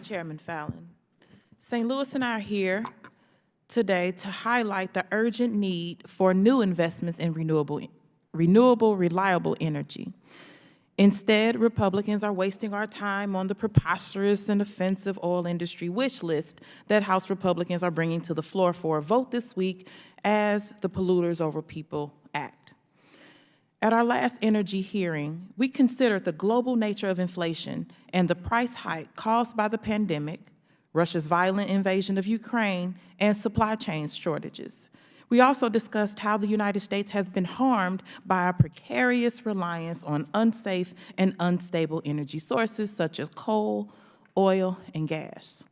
Chairman Fallon. St. Louis and I are here today to highlight the urgent need for new investments in renewable, reliable energy. Instead, Republicans are wasting our time on the preposterous and offensive oil industry wish list that House Republicans are bringing to the floor for a vote this week as the Polluters Over People Act. At our last energy hearing, we considered the global nature of inflation and the price hike caused by the pandemic, Russia's violent invasion of Ukraine, and supply chain shortages. We also discussed how the United States has been harmed by a precarious reliance on unsafe and unstable energy sources such as coal, oil, and gas.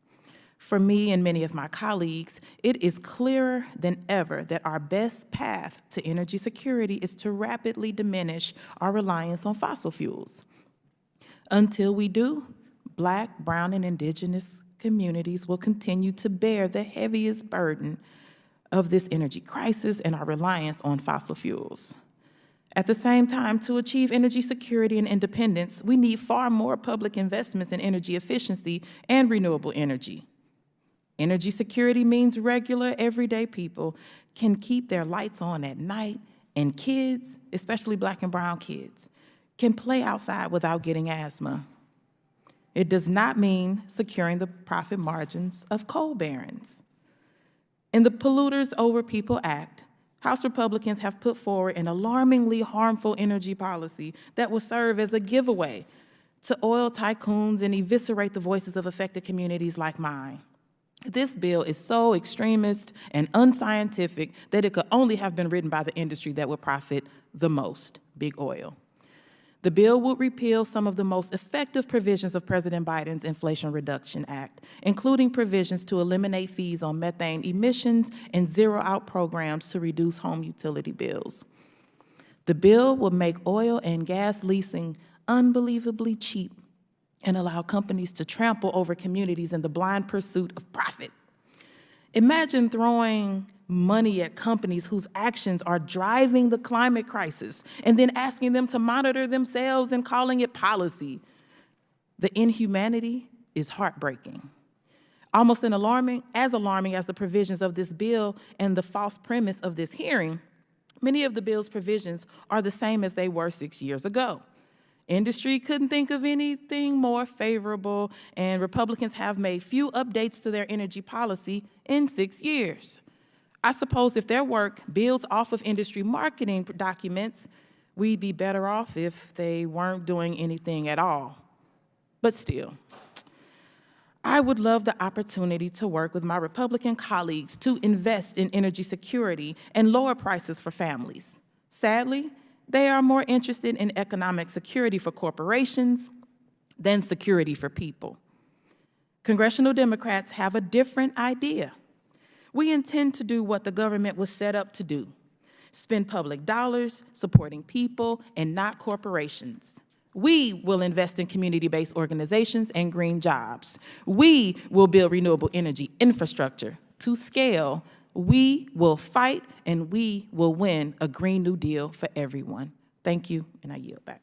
For me and many of my colleagues, it is clearer than ever that our best path to energy security is to rapidly diminish our reliance on fossil fuels. Until we do, Black, brown, and indigenous communities will continue to bear the heaviest burden of this energy crisis and our reliance on fossil fuels. At the same time, to achieve energy security and independence, we need far more public investments in energy efficiency and renewable energy. Energy security means regular, everyday people can keep their lights on at night, and kids, especially Black and brown kids, can play outside without getting asthma. It does not mean securing the profit margins of coal barons. In the Polluters Over People Act, House Republicans have put forward an alarmingly harmful energy policy that will serve as a giveaway to oil tycoons and eviscerate the voices of affected communities like mine. This bill is so extremist and unscientific that it could only have been written by the industry that would profit the most, big oil. The bill would repeal some of the most effective provisions of President Biden's Inflation Reduction Act, including provisions to eliminate fees on methane emissions and zero-out programs to reduce home utility bills. The bill will make oil and gas leasing unbelievably cheap and allow companies to trample over communities in the blind pursuit of profit. Imagine throwing money at companies whose actions are driving the climate crisis and then asking them to monitor themselves and calling it policy. The inhumanity is heartbreaking. Almost as alarming as the provisions of this bill and the false premise of this hearing, many of the bill's provisions are the same as they were 6 years ago. Industry couldn't think of anything more favorable, and Republicans have made few updates to their energy policy in 6 years. I suppose if their work builds off of industry marketing documents, we'd be better off if they weren't doing anything at all. But still, I would love the opportunity to work with my Republican colleagues to invest in energy security and lower prices for families. Sadly, they are more interested in economic security for corporations than security for people. Congressional Democrats have a different idea. We intend to do what the government was set up to do: spend public dollars supporting people and not corporations. We will invest in community-based organizations and green jobs. We will build renewable energy infrastructure to scale. We will fight and we will win a Green New Deal for everyone. Thank you, and I yield back.